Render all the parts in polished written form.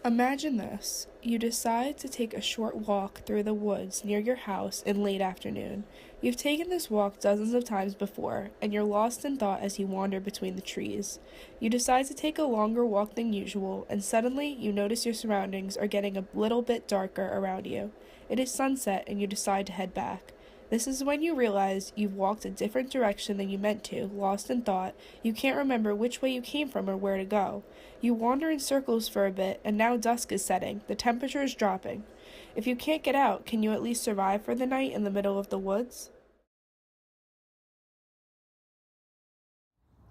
Imagine this. You decide to take a short walk through the woods near your house in late afternoon. You've taken this walk dozens of times before, and you're lost in thought as you wander between the trees. You decide to take a longer walk than usual, and suddenly you notice your surroundings are getting a little bit darker around you. It is sunset, and you decide to head back. This is when you realize you've walked a different direction than you meant to, lost in thought. You can't remember which way you came from or where to go. You wander in circles for a bit, and now dusk is setting. The temperature is dropping. If you can't get out, can you at least survive for the night in the middle of the woods?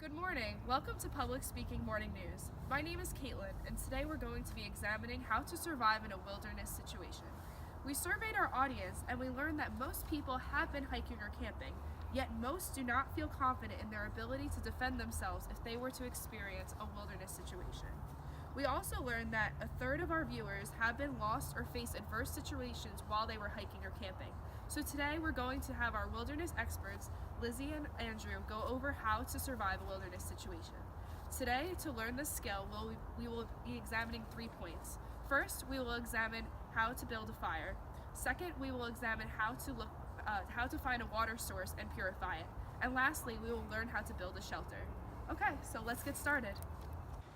Good morning. Welcome to Public Speaking Morning News. My name is Caitlin, and today we're going to be examining how to survive in a wilderness situation. We surveyed our audience and we learned that most people have been hiking or camping, yet most do not feel confident in their ability to defend themselves if they were to experience a wilderness situation. We also learned that a third of our viewers have been lost or faced adverse situations while they were hiking or camping. So today we're going to have our wilderness experts, Lizzie and Andrew, go over how to survive a wilderness situation. Today, to learn this skill, we will be examining 3 points. First, we will examine how to build a fire. Second, we will examine how to find a water source and purify it. And lastly, we will learn how to build a shelter. Okay, so let's get started.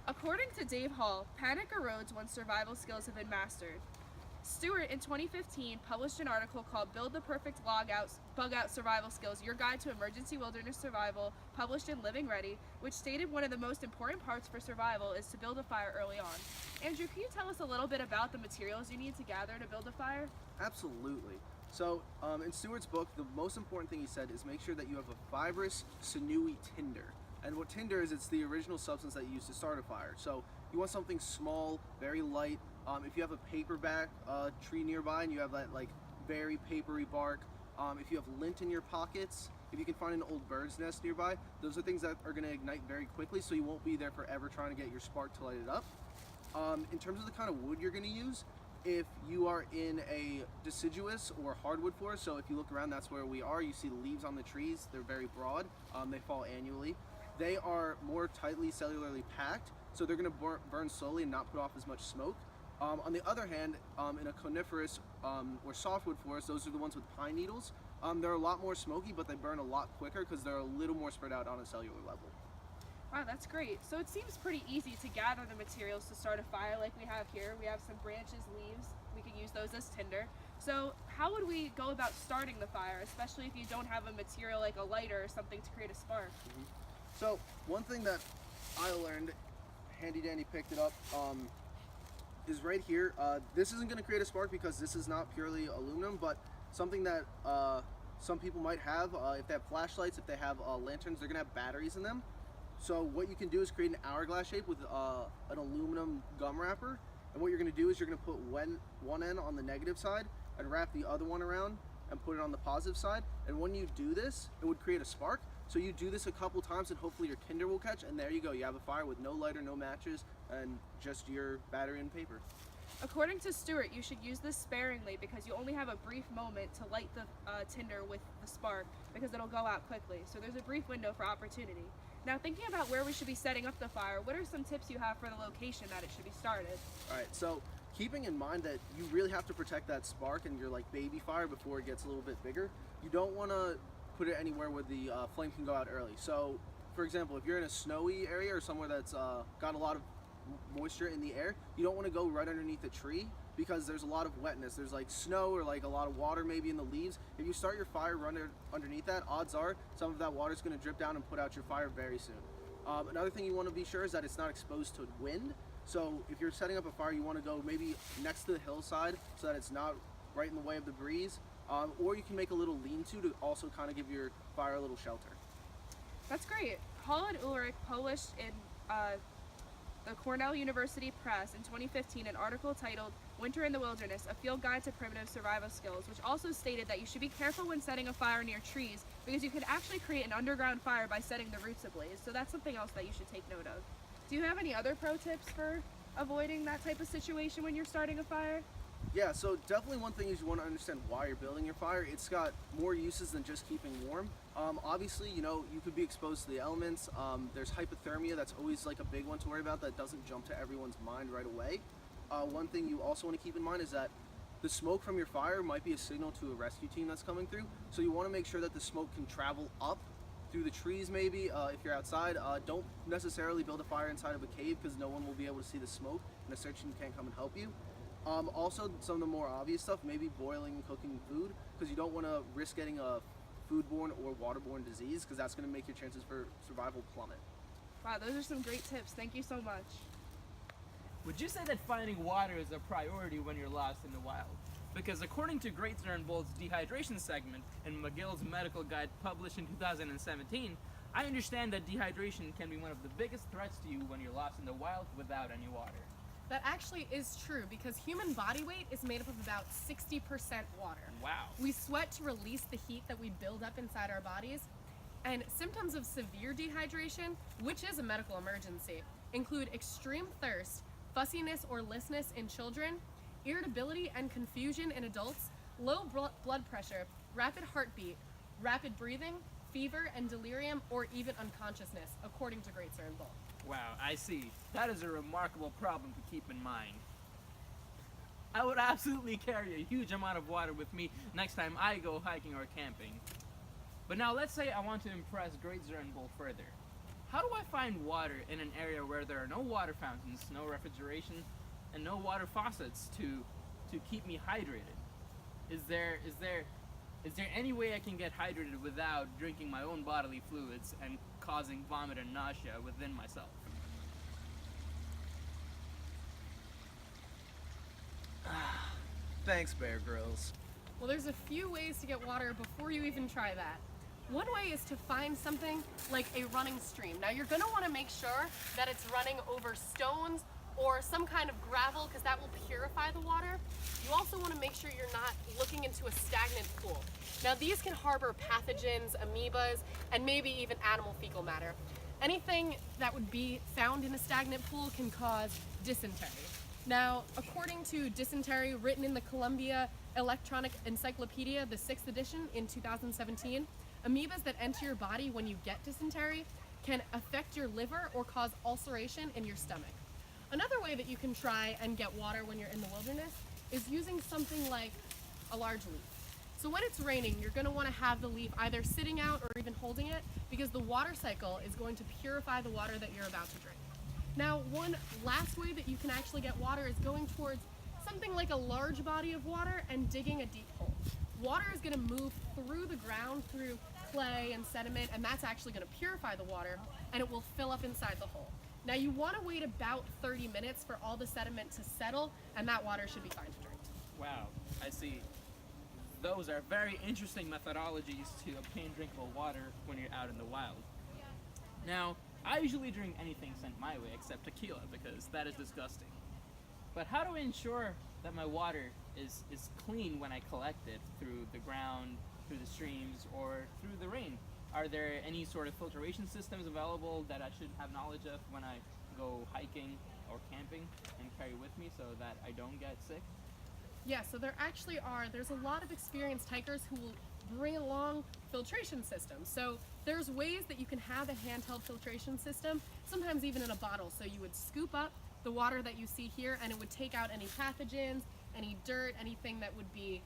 According to Dave Hall, panic erodes once survival skills have been mastered. Stewart, in 2015, published an article called Build the Perfect Bug Out Survival Skills, Your Guide to Emergency Wilderness Survival, published in Living Ready, which stated one of the most important parts for survival is to build a fire early on. Andrew, can you tell us a little bit about the materials you need to gather to build a fire? Absolutely. So, in Stewart's book, the most important thing he said is make sure that you have a fibrous, sinewy tinder. And what tinder is, it's the original substance that you use to start a fire. So, you want something small, very light. If you have a paperback tree nearby and you have that like very papery bark, if you have lint in your pockets, if you can find an old bird's nest nearby, those are things that are going to ignite very quickly, so you won't be there forever trying to get your spark to light it up. In terms of the kind of wood you're going to use, if you are in a deciduous or hardwood forest, so if you look around, that's where we are, you see the leaves on the trees, they're very broad, they fall annually. They are more tightly cellularly packed, so they're going to burn slowly and not put off as much smoke. On the other hand, in a coniferous or softwood forest, those are the ones with pine needles. They're a lot more smoky, but they burn a lot quicker because they're a little more spread out on a cellular level. Wow, that's great. So it seems pretty easy to gather the materials to start a fire like we have here. We have some branches, leaves. We can use those as tinder. So how would we go about starting the fire, especially if you don't have a material like a lighter or something to create a spark? So one thing that I learned, Handy Dandy picked it up, is right here. This isn't going to create a spark because this is not purely aluminum, but something that some people might have, if they have flashlights, if they have lanterns, they're going to have batteries in them. So what you can do is create an hourglass shape with an aluminum gum wrapper, and what you're going to do is you're going to put one end on the negative side and wrap the other one around and put it on the positive side, and when you do this, it would create a spark. So you do this a couple times and hopefully your tinder will catch, and there you go, you have a fire with no lighter, no matches, and just your battery and paper. According to Stewart, you should use this sparingly because you only have a brief moment to light the tinder with the spark because it'll go out quickly. So there's a brief window for opportunity. Now, thinking about where we should be setting up the fire, what are some tips you have for the location that it should be started? All right, so keeping in mind that you really have to protect that spark and your like baby fire before it gets a little bit bigger, you don't want to put it anywhere where the flame can go out early. So, for example, if you're in a snowy area or somewhere that's got a lot of moisture in the air, you don't want to go right underneath a tree because there's a lot of wetness. There's like snow or like a lot of water maybe in the leaves. If you start your fire underneath that, odds are some of that water is going to drip down and put out your fire very soon. Another thing you want to be sure is that it's not exposed to wind. So if you're setting up a fire, you want to go maybe next to the hillside so that it's not right in the way of the breeze. Or you can make a little lean-to to also kind of give your fire a little shelter. That's great. Hall and Ulrich published in the Cornell University Press in 2015 an article titled Winter in the Wilderness, A Field Guide to Primitive Survival Skills, which also stated that you should be careful when setting a fire near trees because you can actually create an underground fire by setting the roots ablaze. So that's something else that you should take note of. Do you have any other pro tips for avoiding that type of situation when you're starting a fire? Yeah, so definitely one thing is you want to understand why you're building your fire. It's got more uses than just keeping warm. Obviously, you know, you could be exposed to the elements. There's hypothermia, that's always like a big one to worry about that doesn't jump to everyone's mind right away. one thing you also want to keep in mind is that the smoke from your fire might be a signal to a rescue team that's coming through. So you want to make sure that the smoke can travel up through the trees maybe. If you're outside, don't necessarily build a fire inside of a cave because no one will be able to see the smoke and a search team can't come and help you. Also, some of the more obvious stuff, maybe boiling and cooking food, because you don't want to risk getting a foodborne or waterborne disease, because that's going to make your chances for survival plummet. Wow, those are some great tips. Thank you so much. Would you say that finding water is a priority when you're lost in the wild? Because according to Great Bold's dehydration segment in McGill's medical guide published in 2017, I understand that dehydration can be one of the biggest threats to you when you're lost in the wild without any water. That actually is true because human body weight is made up of about 60% water. Wow. We sweat to release the heat that we build up inside our bodies, and symptoms of severe dehydration, which is a medical emergency, include extreme thirst, fussiness or listlessness in children, irritability and confusion in adults, low blood pressure, rapid heartbeat, rapid breathing, fever and delirium, or even unconsciousness, according to Great Bold. Wow, I see. That is a remarkable problem to keep in mind. I would absolutely carry a huge amount of water with me next time I go hiking or camping. But now let's say I want to impress Great Bold further. How do I find water in an area where there are no water fountains, no refrigeration, and no water faucets to keep me hydrated? Is there any way I can get hydrated without drinking my own bodily fluids and causing vomit and nausea within myself? Thanks, Bear Grylls. Well, there's a few ways to get water before you even try that. One way is to find something like a running stream. Now, you're going to want to make sure that it's running over stones or some kind of gravel because that will purify the water. You also want to make sure you're not looking into a stagnant pool. Now, these can harbor pathogens, amoebas, and maybe even animal fecal matter. Anything that would be found in a stagnant pool can cause dysentery. Now, according to dysentery written in the Columbia Electronic Encyclopedia, the 6th edition in 2017, amoebas that enter your body when you get dysentery can affect your liver or cause ulceration in your stomach. Another way that you can try and get water when you're in the wilderness is using something like a large leaf. So when it's raining, you're going to want to have the leaf either sitting out or even holding it because the water cycle is going to purify the water that you're about to drink. Now, one last way that you can actually get water is going towards something like a large body of water and digging a deep hole. Water is going to move through the ground, through clay and sediment, and that's actually going to purify the water, and it will fill up inside the hole. Now, you want to wait about 30 minutes for all the sediment to settle, and that water should be fine to drink. Wow, I see. Those are very interesting methodologies to obtain drinkable water when you're out in the wild. Now, I usually drink anything sent my way except tequila because that is disgusting. But how do I ensure that my water is clean when I collect it through the ground, through the streams, or through the rain? Are there any sort of filtration systems available that I should have knowledge of when I go hiking or camping and carry with me so that I don't get sick? Yeah, so there actually are. There's a lot of experienced hikers who will bring along filtration systems. So there's ways that you can have a handheld filtration system, sometimes even in a bottle. So you would scoop up the water that you see here and it would take out any pathogens, any dirt, anything that would be,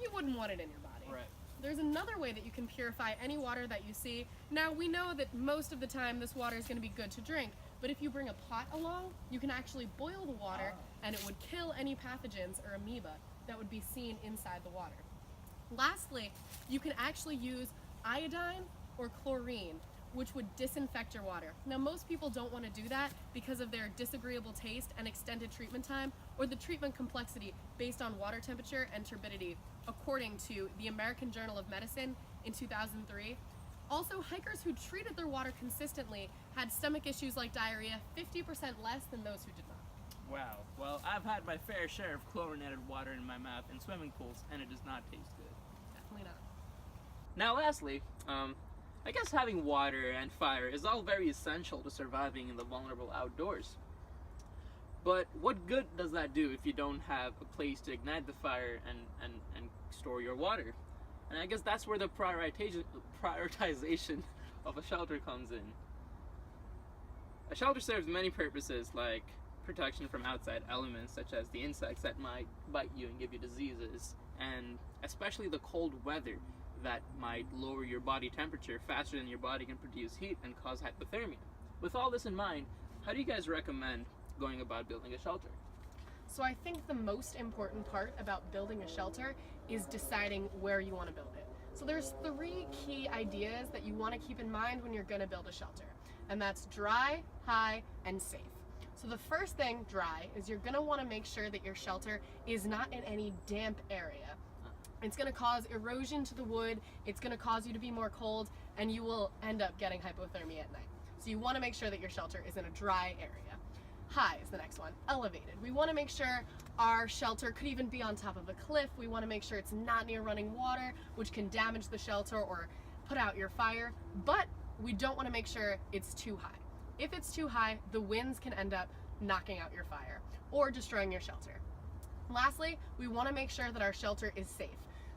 you wouldn't want it in your body. Right. There's another way that you can purify any water that you see. Now, we know that most of the time this water is going to be good to drink, but if you bring a pot along, you can actually boil the water and it would kill any pathogens or amoeba that would be seen inside the water. Lastly, you can actually use iodine or chlorine, which would disinfect your water. Now, most people don't want to do that because of their disagreeable taste and extended treatment time, or the treatment complexity based on water temperature and turbidity, according to the American Journal of Medicine in 2003. Also, hikers who treated their water consistently had stomach issues like diarrhea 50% less than those who did not. Wow. Well, I've had my fair share of chlorinated water in my mouth in swimming pools, and it does not taste good. Definitely not. Now, lastly, I guess having water and fire is all very essential to surviving in the vulnerable outdoors. But what good does that do if you don't have a place to ignite the fire and store your water? And I guess that's where the prioritization of a shelter comes in. A shelter serves many purposes, like protection from outside elements such as the insects that might bite you and give you diseases, and especially the cold weather that might lower your body temperature faster than your body can produce heat and cause hypothermia. With all this in mind, how do you guys recommend going about building a shelter? So I think the most important part about building a shelter is deciding where you want to build it. So there's 3 key ideas that you want to keep in mind when you're going to build a shelter, and that's dry, high, and safe. So the first thing, dry, is you're going to want to make sure that your shelter is not in any damp area. It's going to cause erosion to the wood, it's going to cause you to be more cold, and you will end up getting hypothermia at night. So you want to make sure that your shelter is in a dry area. High is the next one, elevated. We want to make sure our shelter could even be on top of a cliff. We want to make sure it's not near running water, which can damage the shelter or put out your fire, but we don't want to make sure it's too high. If it's too high, the winds can end up knocking out your fire or destroying your shelter. Lastly, we want to make sure that our shelter is safe.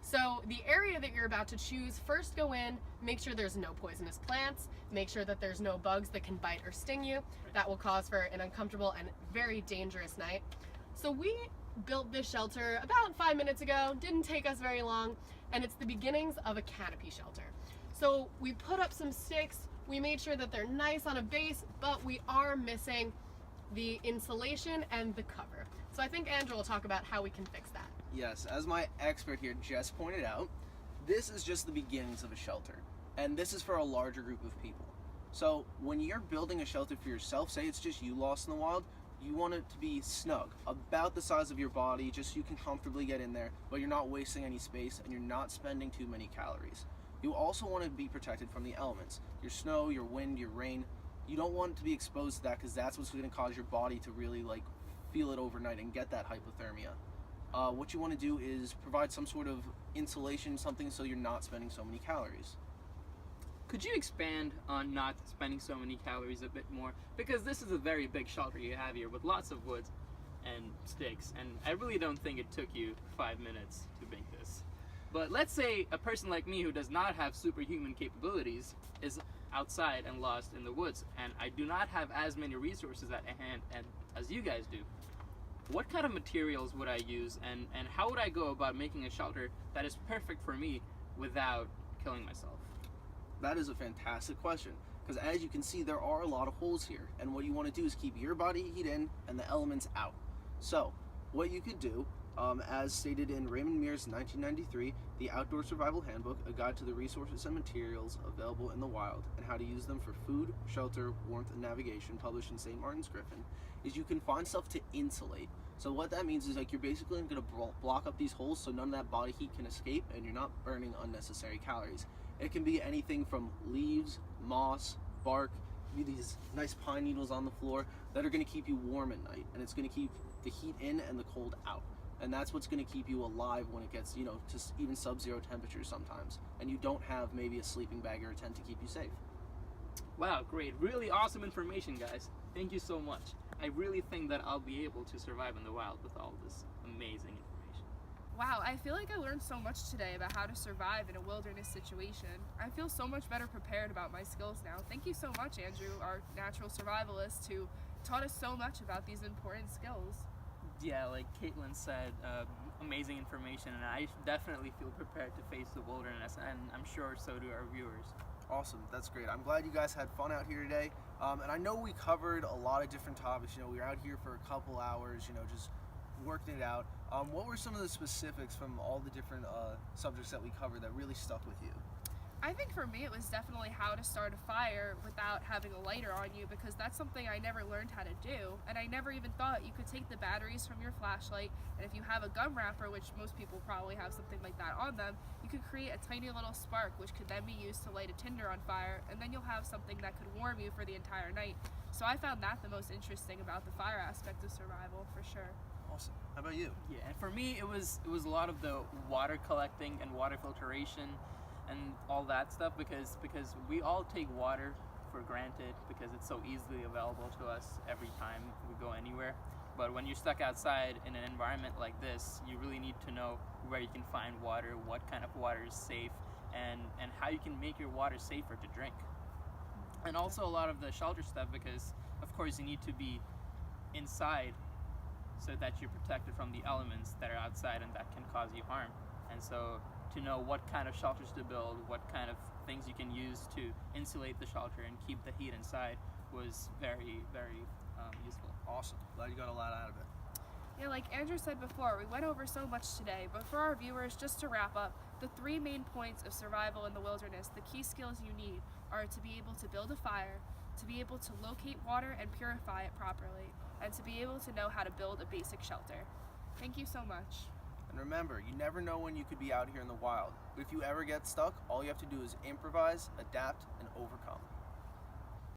So the area that you're about to choose, first go in, make sure there's no poisonous plants, make sure that there's no bugs that can bite or sting you. That will cause for an uncomfortable and very dangerous night. So we built this shelter about 5 minutes ago, didn't take us very long, and it's the beginnings of a canopy shelter. So we put up some sticks, we made sure that they're nice on a base, but we are missing the insulation and the cover. So I think Andrew will talk about how we can fix that. Yes, as my expert here just pointed out, this is just the beginnings of a shelter, and this is for a larger group of people. So when you're building a shelter for yourself, say it's just you lost in the wild, you want it to be snug, about the size of your body, just so you can comfortably get in there, but you're not wasting any space and you're not spending too many calories. You also want to be protected from the elements, your snow, your wind, your rain. You don't want to be exposed to that because that's what's going to cause your body to really feel it overnight and get that hypothermia. What you want to do is provide some sort of insulation, something so you're not spending so many calories. Could you expand on not spending so many calories a bit more? Because this is a very big shelter you have here with lots of wood and sticks, and I really don't think it took you 5 minutes to make this. But let's say a person like me who does not have superhuman capabilities is outside and lost in the woods, and I do not have as many resources at hand as you guys do. What kind of materials would I use, and how would I go about making a shelter that is perfect for me without killing myself? That is a fantastic question, because as you can see, there are a lot of holes here, and what you want to do is keep your body heat in and the elements out. So what you could do, as stated in Raymond Mears' 1993, The Outdoor Survival Handbook, a guide to the resources and materials available in the wild and how to use them for food, shelter, warmth, and navigation, published in St. Martin's Griffin, is you can find stuff to insulate. So what that means is you're basically going to block up these holes so none of that body heat can escape and you're not burning unnecessary calories. It can be anything from leaves, moss, bark, these nice pine needles on the floor that are going to keep you warm at night, and it's going to keep the heat in and the cold out. And that's what's going to keep you alive when it gets, to even sub-zero temperatures sometimes, and you don't have maybe a sleeping bag or a tent to keep you safe. Wow, great. Really awesome information, guys. Thank you so much. I really think that I'll be able to survive in the wild with all this amazing information. Wow, I feel like I learned so much today about how to survive in a wilderness situation. I feel so much better prepared about my skills now. Thank you so much, Andrew, our natural survivalist, who taught us so much about these important skills. Yeah, like Caitlin said, amazing information, and I definitely feel prepared to face the wilderness, and I'm sure so do our viewers. Awesome, that's great. I'm glad you guys had fun out here today. And I know we covered a lot of different topics. We were out here for a couple hours, just working it out. What were some of the specifics from all the different subjects that we covered that really stuck with you? I think for me it was definitely how to start a fire without having a lighter on you, because that's something I never learned how to do, and I never even thought you could take the batteries from your flashlight, and if you have a gum wrapper, which most people probably have something like that on them, you could create a tiny little spark which could then be used to light a tinder on fire, and then you'll have something that could warm you for the entire night. So I found that the most interesting about the fire aspect of survival, for sure. Awesome. How about you? Yeah, and for me it was a lot of the water collecting and water filtration and all that stuff, because we all take water for granted because it's so easily available to us every time we go anywhere. But when you're stuck outside in an environment like this, you really need to know where you can find water, what kind of water is safe, and how you can make your water safer to drink. And also a lot of the shelter stuff, because of course you need to be inside so that you're protected from the elements that are outside and that can cause you harm. And so to know what kind of shelters to build, what kind of things you can use to insulate the shelter and keep the heat inside was very, very useful. Awesome. Glad you got a lot out of it. Yeah, like Andrew said before, we went over so much today, but for our viewers, just to wrap up, the 3 main points of survival in the wilderness, the key skills you need are to be able to build a fire, to be able to locate water and purify it properly, and to be able to know how to build a basic shelter. Thank you so much. And remember, you never know when you could be out here in the wild. But if you ever get stuck, all you have to do is improvise, adapt, and overcome.